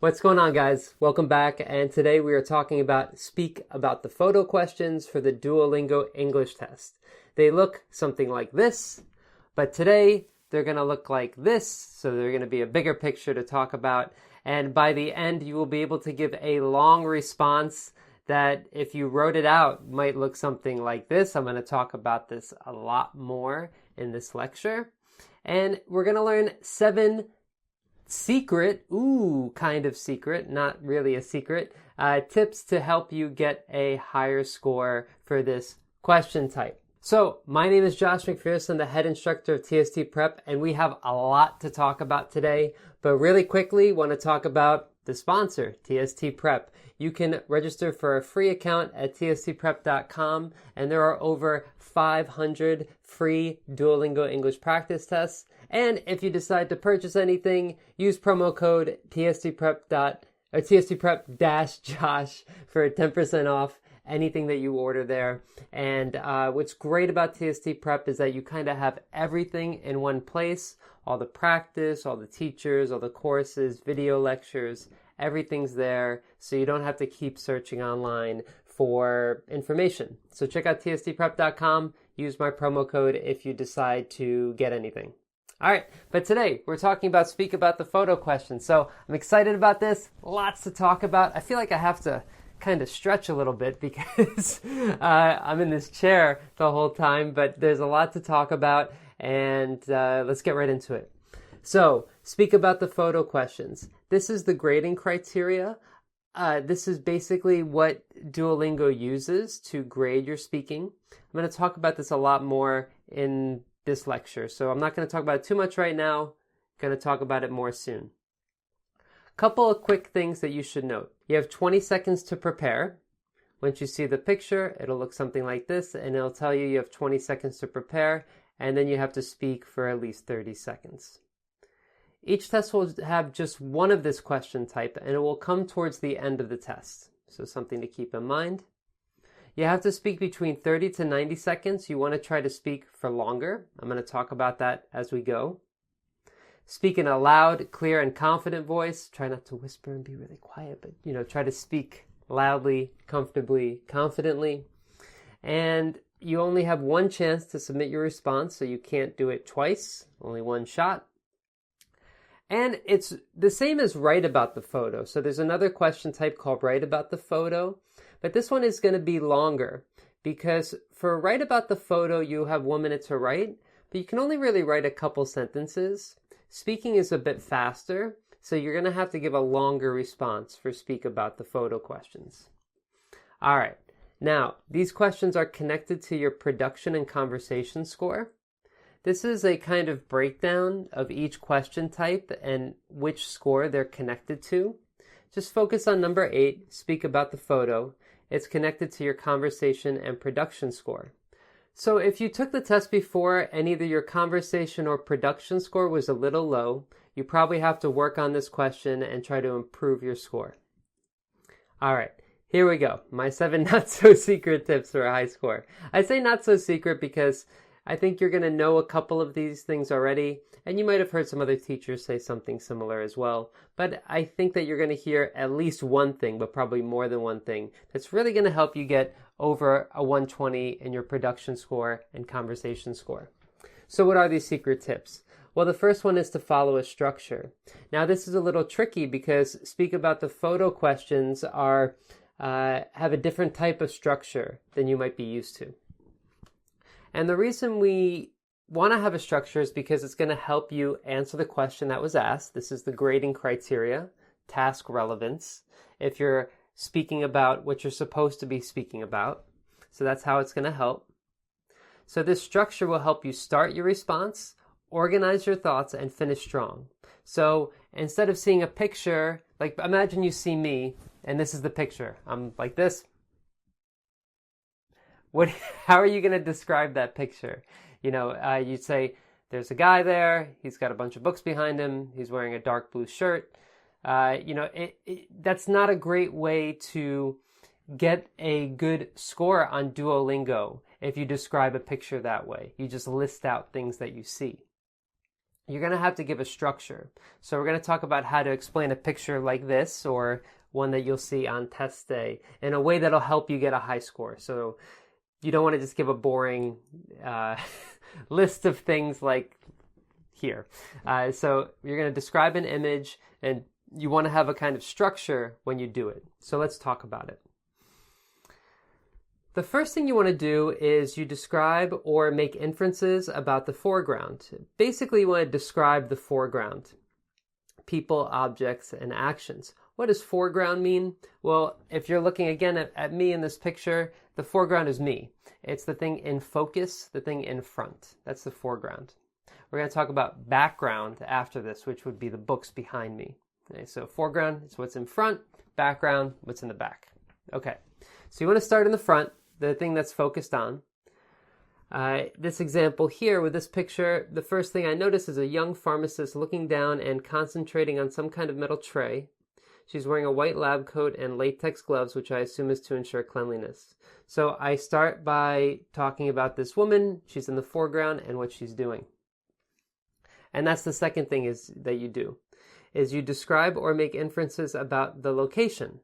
What's going on, guys? Welcome back, and today we are talking about speak about the photo questions for the Duolingo English test. They look something like this, but today they're going to look like this, so they're going to be a bigger picture to talk about, and by the end you will be able to give a long response that, if you wrote it out, might look something like this. I'm going to talk about this a lot more in this lecture, and we're going to learn 7 secret, kind of secret, not really a secret, tips to help you get a higher score for this question type. So, my name is Josh McPherson, the head instructor of TST Prep, and we have a lot to talk about today, but really quickly want to talk about the sponsor, TST Prep. You can register for a free account at tstprep.com, and there are over 500 free Duolingo English practice tests. And if you decide to purchase anything, use promo code TSTPrep-Josh for 10% off anything that you order there. And what's great about TST Prep is that you kind of have everything in one place. All the practice, all the teachers, all the courses, video lectures, everything's there, so you don't have to keep searching online for information. So check out tstprep.com. Use my promo code if you decide to get anything. All right, but today we're talking about speak about the photo question. So I'm excited about this. Lots to talk about. I feel like I have to kind of stretch a little bit because I'm in this chair the whole time, but there's a lot to talk about, and let's get right into it. So, speak about the photo questions. This is the grading criteria. This is basically what Duolingo uses to grade your speaking. I'm going to talk about this a lot more in this lecture, so I'm not going to talk about it too much right now. I'm going to talk about it more soon. Couple of quick things that you should note. You have 20 seconds to prepare. Once you see the picture, it'll look something like this, and it'll tell you have 20 seconds to prepare, and then you have to speak for at least 30 seconds. Each test will have just one of this question type, and it will come towards the end of the test. So something to keep in mind. You have to speak between 30 to 90 seconds. You want to try to speak for longer. I'm going to talk about that as we go. Speak in a loud, clear, and confident voice. Try not to whisper and be really quiet, but try to speak loudly, comfortably, confidently. And you only have one chance to submit your response, so you can't do it twice. Only one shot. And it's the same as write about the photo. So there's another question type called write about the photo, but this one is going to be longer because for write about the photo, you have 1 minute to write, but you can only really write a couple sentences. Speaking is a bit faster, so you're going to have to give a longer response for speak about the photo questions. All right. Now, these questions are connected to your production and conversation score. This is a kind of breakdown of each question type and which score they're connected to. Just focus on number 8, speak about the photo. It's connected to your conversation and production score. So if you took the test before and either your conversation or production score was a little low, you probably have to work on this question and try to improve your score. All right, here we go. My 7 not so secret tips for a high score. I say not so secret because I think you're going to know a couple of these things already, and you might have heard some other teachers say something similar as well. But I think that you're going to hear at least one thing, but probably more than one thing, that's really going to help you get over a 120 in your production score and conversation score. So what are these secret tips? Well, the first one is to follow a structure. Now, this is a little tricky because speak about the photo questions have a different type of structure than you might be used to. And the reason we want to have a structure is because it's going to help you answer the question that was asked. This is the grading criteria, task relevance, if you're speaking about what you're supposed to be speaking about. So that's how it's going to help. So this structure will help you start your response, organize your thoughts, and finish strong. So instead of seeing a picture, like imagine you see me, and this is the picture. I'm like this. How are you going to describe that picture? You'd say, there's a guy there, he's got a bunch of books behind him, he's wearing a dark blue shirt. That's not a great way to get a good score on Duolingo if you describe a picture that way. You just list out things that you see. you're going to have to give a structure. So we're going to talk about how to explain a picture like this, or one that you'll see on test day, in a way that'll help you get a high score. So you don't want to just give a boring list of things like here. So you're going to describe an image, and you want to have a kind of structure when you do it. So let's talk about it. The first thing you want to do is you describe or make inferences about the foreground. Basically, you want to describe the foreground: people, objects, and actions. What does foreground mean? Well, if you're looking again at me in this picture, the foreground is me. It's the thing in focus, the thing in front. That's the foreground. We're going to talk about background after this, which would be the books behind me. Okay, so foreground is what's in front, background, what's in the back. Okay, so you want to start in the front, the thing that's focused on. This example here with this picture, the first thing I notice is a young pharmacist looking down and concentrating on some kind of metal tray. She's wearing a white lab coat and latex gloves, which I assume is to ensure cleanliness. So I start by talking about this woman. She's in the foreground and what she's doing. And that's the second thing that you do, is you describe or make inferences about the location.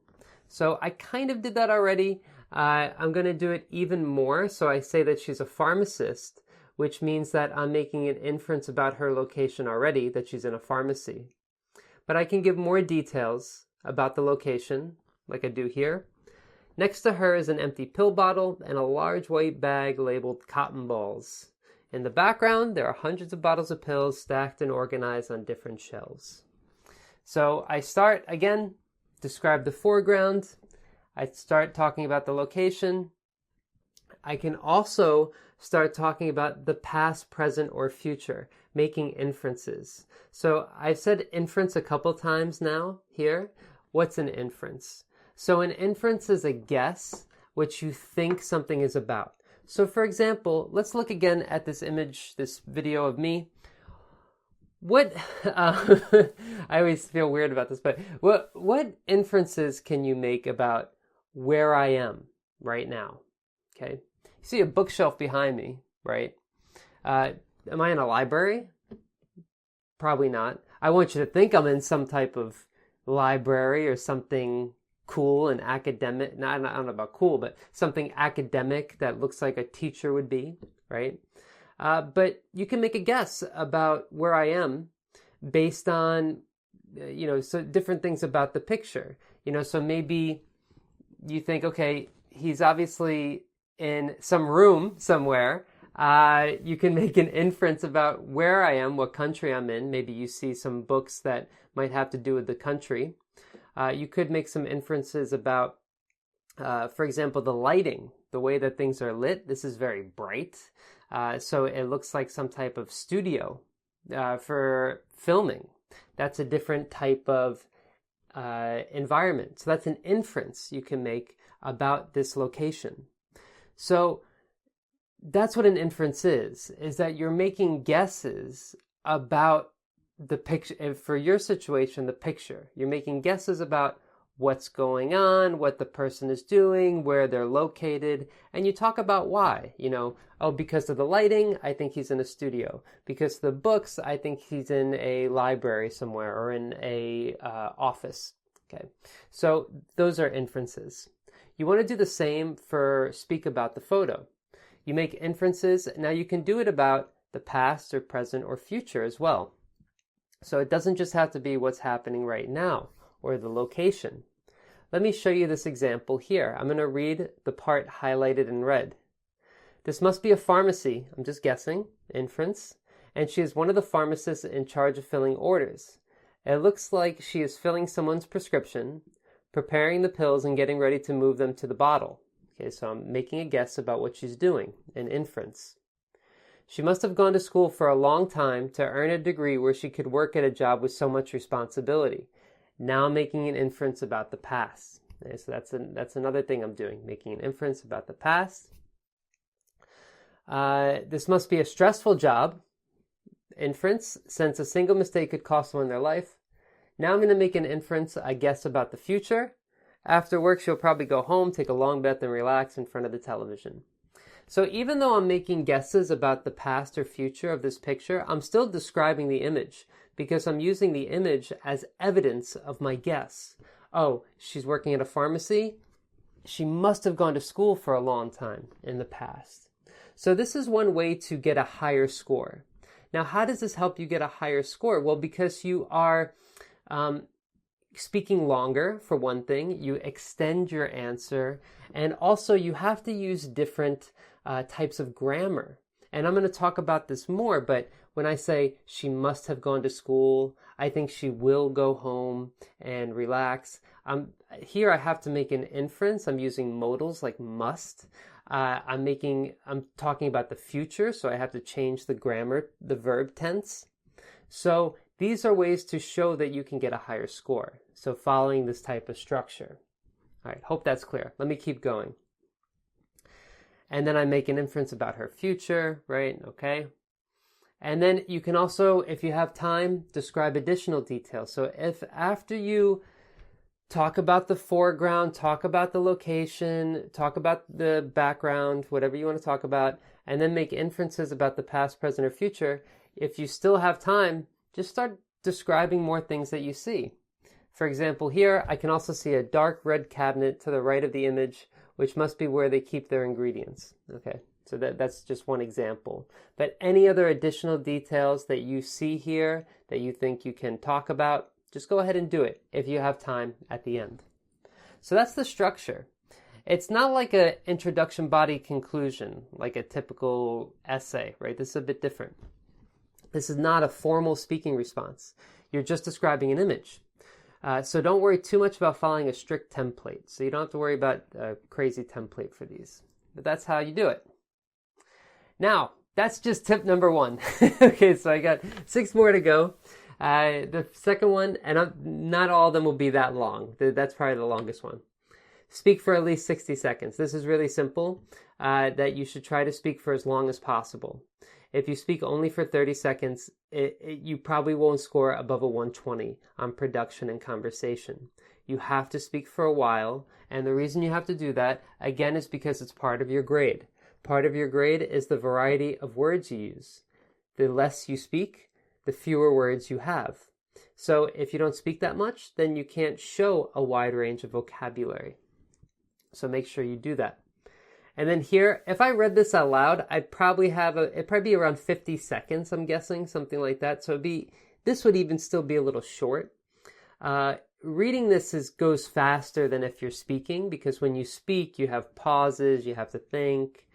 So I kind of did that already. I'm going to do it even more. So I say that she's a pharmacist, which means that I'm making an inference about her location already, that she's in a pharmacy. But I can give more details about the location, like I do here. Next to her is an empty pill bottle and a large white bag labeled cotton balls. In the background, there are hundreds of bottles of pills stacked and organized on different shelves. So I start, again, describe the foreground. I start talking about the location. I can also start talking about the past, present, or future, making inferences. So I've said inference a couple times now here. What's an inference? So an inference is a guess, what you think something is about. So for example, let's look again at this image, this video of me. I always feel weird about this, but what inferences can you make about where I am right now? Okay. You see a bookshelf behind me, right? Am I in a library? Probably not. I want you to think I'm in some type of library or something cool and academic. I don't know about cool, but something academic that looks like a teacher would be, right? But you can make a guess about where I am based on, so different things about the picture. So maybe you think, okay, he's obviously in some room somewhere. You can make an inference about where I am, what country I'm in. Maybe you see some books that might have to do with the country. You could make some inferences about, for example, the lighting, the way that things are lit. This is very bright. So it looks like some type of studio for filming. That's a different type of environment. So that's an inference you can make about this location. So that's what an inference is that you're making guesses about the picture. For your situation, the picture. You're making guesses about what's going on, what the person is doing, where they're located, and you talk about why. Because of the lighting, I think he's in a studio. Because of the books, I think he's in a library somewhere or in a office. Okay, so those are inferences. You want to do the same for speak about the photo. You make inferences. Now you can do it about the past or present or future as well. So it doesn't just have to be what's happening right now or the location. Let me show you this example here. I'm going to read the part highlighted in red. This must be a pharmacy. I'm just guessing. Inference. And she is one of the pharmacists in charge of filling orders. It looks like she is filling someone's prescription, preparing the pills and getting ready to move them to the bottle. Okay, so I'm making a guess about what she's doing, an inference. She must have gone to school for a long time to earn a degree where she could work at a job with so much responsibility. Now I'm making an inference about the past. Okay, so that's another thing I'm doing, making an inference about the past. This must be a stressful job. Inference, since a single mistake could cost someone their life. Now I'm going to make an inference, I guess, about the future. After work, she'll probably go home, take a long bath, and relax in front of the television. So even though I'm making guesses about the past or future of this picture, I'm still describing the image because I'm using the image as evidence of my guess. Oh, she's working at a pharmacy. She must have gone to school for a long time in the past. So this is one way to get a higher score. Now, how does this help you get a higher score? Well, because you are speaking longer, for one thing, you extend your answer, and also you have to use different types of grammar. And I'm going to talk about this more, but when I say she must have gone to school, I think she will go home and relax. Here I have to make an inference. I'm using modals like must. I'm talking about the future, so I have to change the grammar, the verb tense. So these are ways to show that you can get a higher score. So following this type of structure. All right, hope that's clear. Let me keep going. And then I make an inference about her future, right? Okay. And then you can also, if you have time, describe additional details. So if after you talk about the foreground, talk about the location, talk about the background, whatever you want to talk about, and then make inferences about the past, present, or future, if you still have time, just start describing more things that you see. For example, here, I can also see a dark red cabinet to the right of the image, which must be where they keep their ingredients. Okay, so that's just one example. But any other additional details that you see here that you think you can talk about, just go ahead and do it if you have time at the end. So that's the structure. It's not like an introduction, body, conclusion, like a typical essay, right? This is a bit different. This is not a formal speaking response. You're just describing an image. So don't worry too much about following a strict template. So you don't have to worry about a crazy template for these. But that's how you do it. Now, that's just tip number 1. Okay, so I got 6 more to go. The second one, and not all of them will be that long. That's probably the longest one. Speak for at least 60 seconds. This is really simple, that you should try to speak for as long as possible. If you speak only for 30 seconds, you probably won't score above a 120 on production and conversation. You have to speak for a while, and the reason you have to do that, again, is because it's part of your grade. Part of your grade is the variety of words you use. The less you speak, the fewer words you have. So if you don't speak that much, then you can't show a wide range of vocabulary. So make sure you do that. And then here, if I read this out loud, it'd probably be around 50 seconds, I'm guessing, something like that. So this would even still be a little short. Reading this goes faster than if you're speaking, because when you speak, you have pauses, you have to think.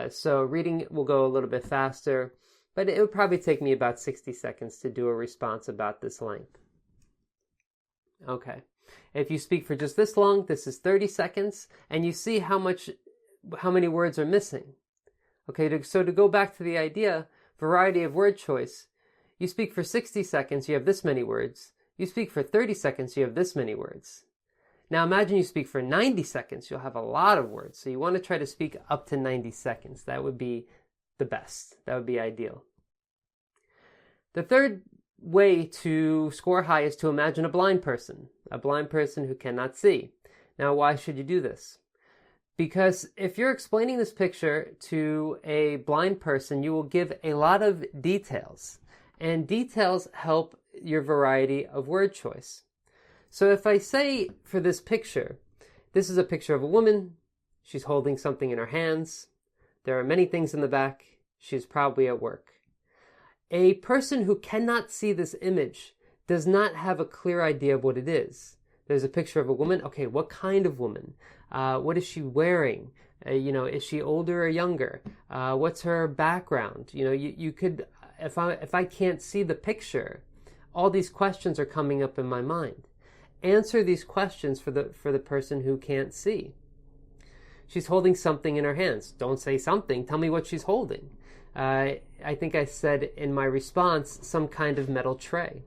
So reading will go a little bit faster, but it would probably take me about 60 seconds to do a response about this length. Okay. If you speak for just this long, this is 30 seconds, and you see how many words are missing. Okay, so to go back to the idea, variety of word choice, you speak for 60 seconds, you have this many words. You speak for 30 seconds, you have this many words. Now imagine you speak for 90 seconds, you'll have a lot of words. So you want to try to speak up to 90 seconds. That would be the best. That would be ideal. The third way to score high is to imagine a blind person who cannot see. Now, why should you do this? Because if you're explaining this picture to a blind person, you will give a lot of details. And details help your variety of word choice. So if I say for this picture, this is a picture of a woman. She's holding something in her hands. There are many things in the back. She's probably at work. A person who cannot see this image does not have a clear idea of what it is. There's a picture of a woman. Okay, what kind of woman? What is she wearing? Is she older or younger? What's her background? You could, if I can't see the picture, all these questions are coming up in my mind. Answer these questions for the person who can't see. She's holding something in her hands. Don't say something. Tell me what she's holding. I think I said in my response, some kind of metal tray.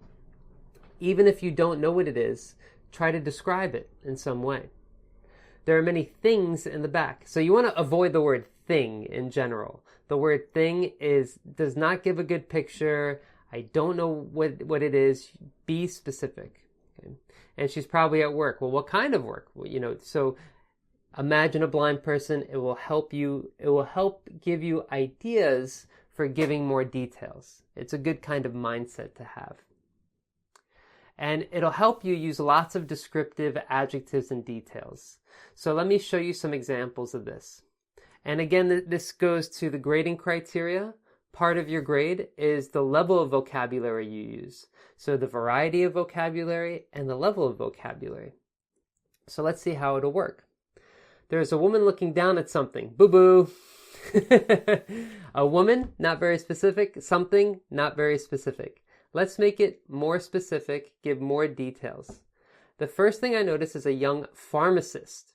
Even if you don't know what it is, try to describe it in some way. There are many things in the back. So you want to avoid the word thing in general. The word thing does not give a good picture. I don't know what it is. Be specific. Okay? And she's probably at work. Well, what kind of work? So Imagine a blind person. It will help give you ideas for giving more details. It's a good kind of mindset to have. And it'll help you use lots of descriptive adjectives and details. So let me show you some examples of this. And again, this goes to the grading criteria. Part of your grade is the level of vocabulary you use. So the variety of vocabulary and the level of vocabulary. So let's see how it'll work. There's a woman looking down at something. Boo-boo. A woman, not very specific. Something, not very specific. Let's make it more specific, give more details. The first thing I notice is a young pharmacist.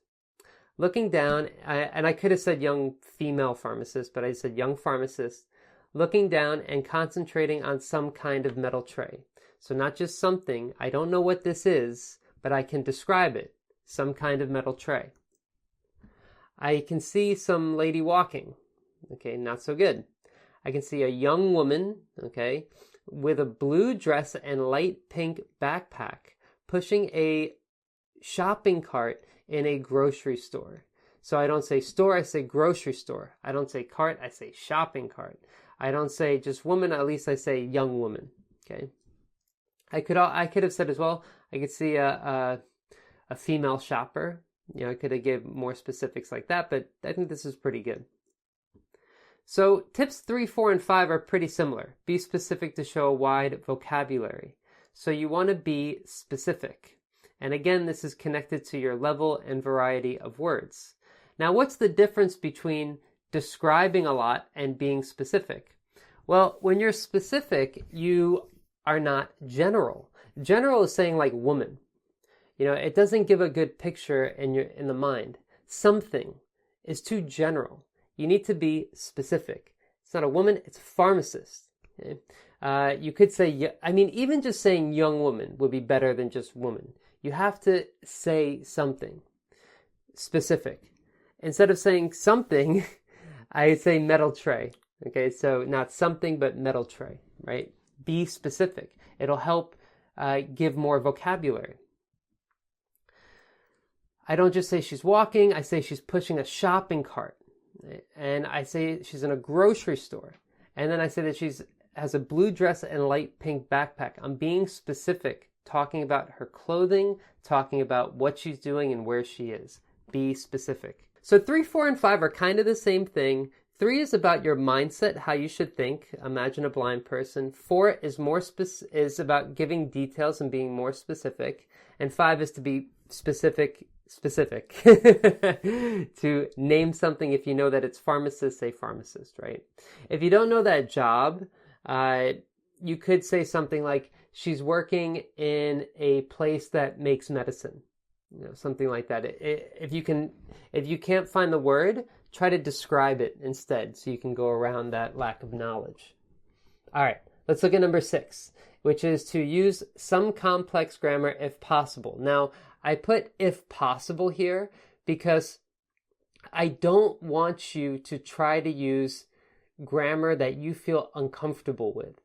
Looking down, and I could have said young female pharmacist, but I said young pharmacist, looking down and concentrating on some kind of metal tray. So not just something, I don't know what this is, but I can describe it, some kind of metal tray. I can see some lady walking, okay, not so good. I can see a young woman, okay, with a blue dress and light pink backpack, pushing a shopping cart in a grocery store. So I don't say store, I say grocery store. I don't say cart, I say shopping cart. I don't say just woman, at least I say young woman, okay? I could have said as well, I could see a female shopper. You know, I could have given more specifics like that, but I think this is pretty good. So tips 3, 4, and 5 are pretty similar. Be specific to show a wide vocabulary. So you want to be specific. And again, this is connected to your level and variety of words. Now, what's the difference between describing a lot and being specific? Well, when you're specific, you are not general. General is saying like woman. You know, it doesn't give a good picture in the mind. Something is too general. You need to be specific. It's not a woman, it's a pharmacist. Okay? You could say, I mean, even just saying young woman would be better than just woman. You have to say something specific. Instead of saying something, I say metal tray. Okay, so not something, but metal tray, right? Be specific. It'll help give more vocabulary. I don't just say she's walking, I say she's pushing a shopping cart. And I say she's in a grocery store. And then I say that has a blue dress and light pink backpack. I'm being specific, talking about her clothing, talking about what she's doing and where she is. Be specific. So 3, 4, and 5 are kind of the same thing. 3 is about your mindset, how you should think. Imagine a blind person. 4 is about giving details and being more specific. And 5 is to be specific to name something. If you know that it's pharmacist, say pharmacist, right? If you don't know that job, you could say something like she's working in a place that makes medicine, you know, something like that. If you can't find the word, try to describe it instead so you can go around that lack of knowledge. All right, let's look at number 6, which is to use some complex grammar if possible. Now, I put if possible here because I don't want you to try to use grammar that you feel uncomfortable with.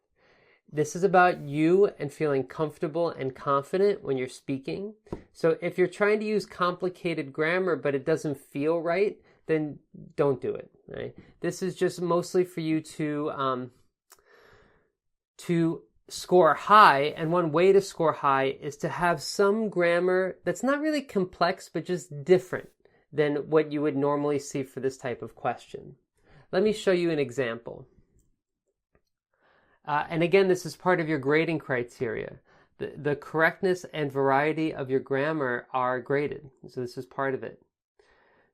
This is about you and feeling comfortable and confident when you're speaking. So if you're trying to use complicated grammar but it doesn't feel right, then don't do it. Right? This is just mostly for you to score high, and one way to score high is to have some grammar that's not really complex but just different than what you would normally see for this type of question. Let me show you an example. And again, this is part of your grading criteria. The correctness and variety of your grammar are graded, so this is part of it.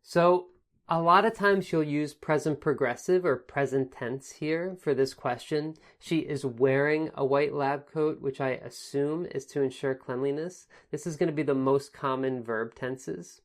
So a lot of times you'll use present progressive or present tense here for this question. She is wearing a white lab coat, which I assume is to ensure cleanliness. This is going to be the most common verb tenses.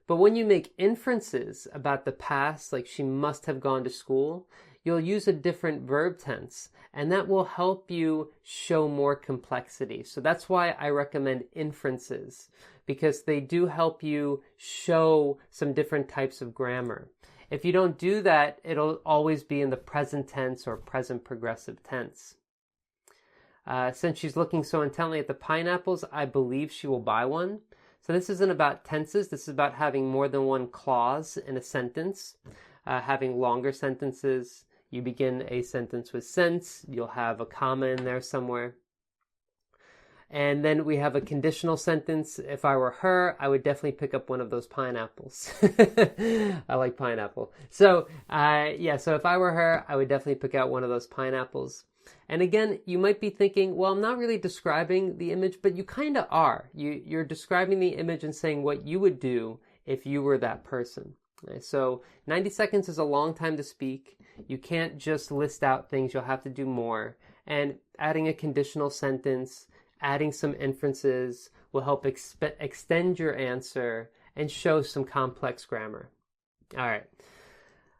But when you make inferences about the past, like she must have gone to school, you'll use a different verb tense, and that will help you show more complexity. So that's why I recommend inferences, because they do help you show some different types of grammar. If you don't do that, it'll always be in the present tense or present progressive tense. Since she's looking so intently at the pineapples, I believe she will buy one. So this isn't about tenses. This is about having more than one clause in a sentence, having longer sentences. You begin a sentence with since. You'll have a comma in there somewhere. And then we have a conditional sentence. If I were her, I would definitely pick up one of those pineapples. I like pineapple. So, so if I were her, I would definitely pick out one of those pineapples. And again, you might be thinking, well, I'm not really describing the image, but you kind of are. You're describing the image and saying what you would do if you were that person. Okay, so 90 seconds is a long time to speak. You can't just list out things. You'll have to do more. And adding a conditional sentence, adding some inferences will help extend your answer and show some complex grammar. All right.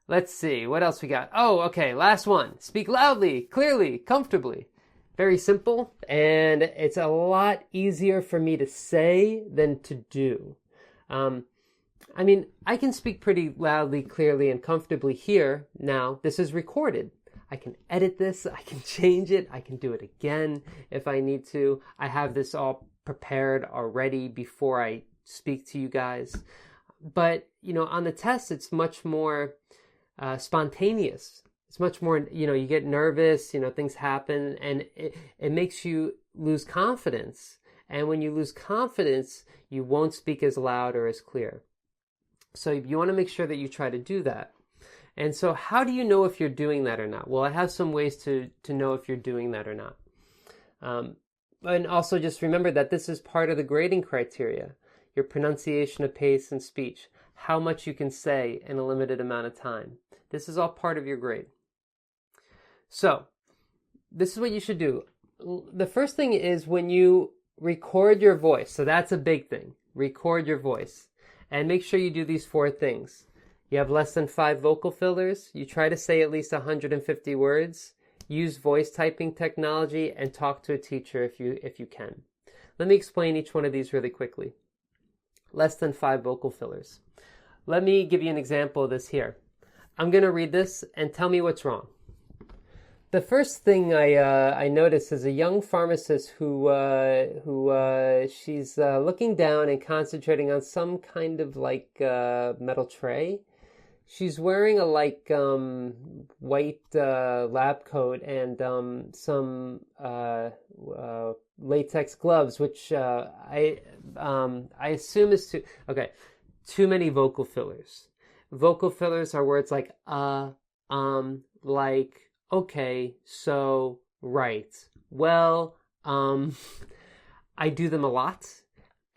Let's see, what else we got? Oh, okay, last one. Speak loudly, clearly, comfortably. Very simple, and it's a lot easier for me to say than to do. I can speak pretty loudly, clearly, and comfortably here. Now, this is recorded. I can edit this, I can change it, I can do it again if I need to. I have this all prepared already before I speak to you guys. But, on the test, it's much more spontaneous. It's much more, you get nervous, things happen, and it makes you lose confidence. And when you lose confidence, you won't speak as loud or as clear. So you want to make sure that you try to do that. And so how do you know if you're doing that or not? Well, I have some ways to know if you're doing that or not. And also just remember that this is part of the grading criteria. Your pronunciation of pace and speech. How much you can say in a limited amount of time. This is all part of your grade. So, this is what you should do. The first thing is when you record your voice. So that's a big thing. Record your voice. And make sure you do these 4 things. You have less than 5 vocal fillers. You try to say at least 150 words. Use voice typing technology and talk to a teacher if you can. Let me explain each one of these really quickly. Less than 5 vocal fillers. Let me give you an example of this here. I'm going to read this and tell me what's wrong. The first thing I noticed is a young pharmacist who she's looking down and concentrating on some kind of metal tray. She's wearing a white lab coat and some latex gloves, which I assume is too many vocal fillers. Vocal fillers are words like like, okay, so, right, well, I do them a lot.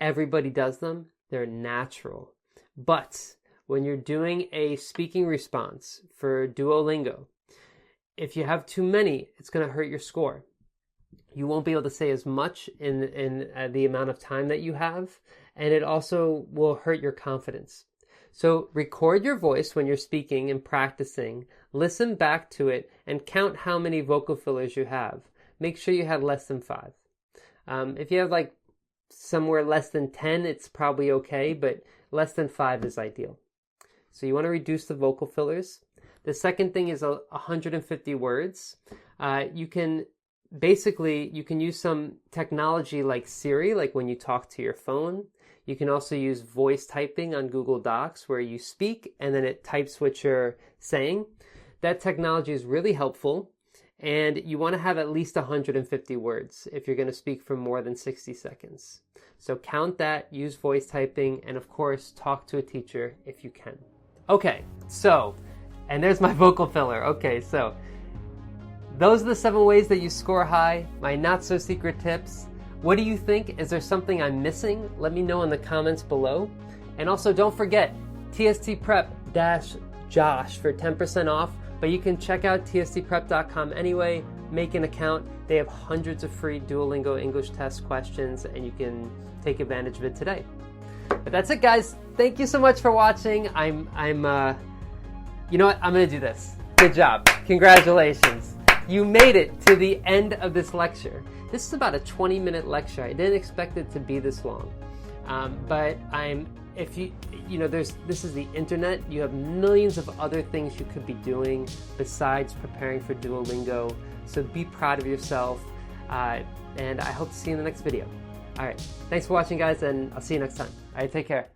Everybody does them. They're natural. But when you're doing a speaking response for Duolingo, if you have too many, it's going to hurt your score. You won't be able to say as much in the amount of time that you have, and it also will hurt your confidence. So record your voice when you're speaking and practicing, listen back to it, and count how many vocal fillers you have. Make sure you have less than 5. If you have somewhere less than 10, it's probably okay, but less than 5 is ideal. So you want to reduce the vocal fillers. The second thing is 150 words. You can use some technology like Siri, like when you talk to your phone. You can also use voice typing on Google Docs where you speak and then it types what you're saying. That technology is really helpful, and you want to have at least 150 words if you're going to speak for more than 60 seconds. So count that, use voice typing, and of course, talk to a teacher if you can. Okay, so, and there's my vocal filler. Okay, so those are the 7 ways that you score high, my not-so-secret tips. What do you think? Is there something I'm missing? Let me know in the comments below. And also don't forget, tstprep-josh for 10% off, but you can check out tstprep.com anyway, make an account. They have hundreds of free Duolingo English test questions, and you can take advantage of it today. But that's it, guys. Thank you so much for watching. You know what? I'm going to do this. Good job. Congratulations. You made it to the end of this lecture. This is about a 20-minute lecture. I didn't expect it to be this long. But this is the internet. You have millions of other things you could be doing besides preparing for Duolingo. So be proud of yourself. And I hope to see you in the next video. All right. Thanks for watching, guys, and I'll see you next time. All right. Take care.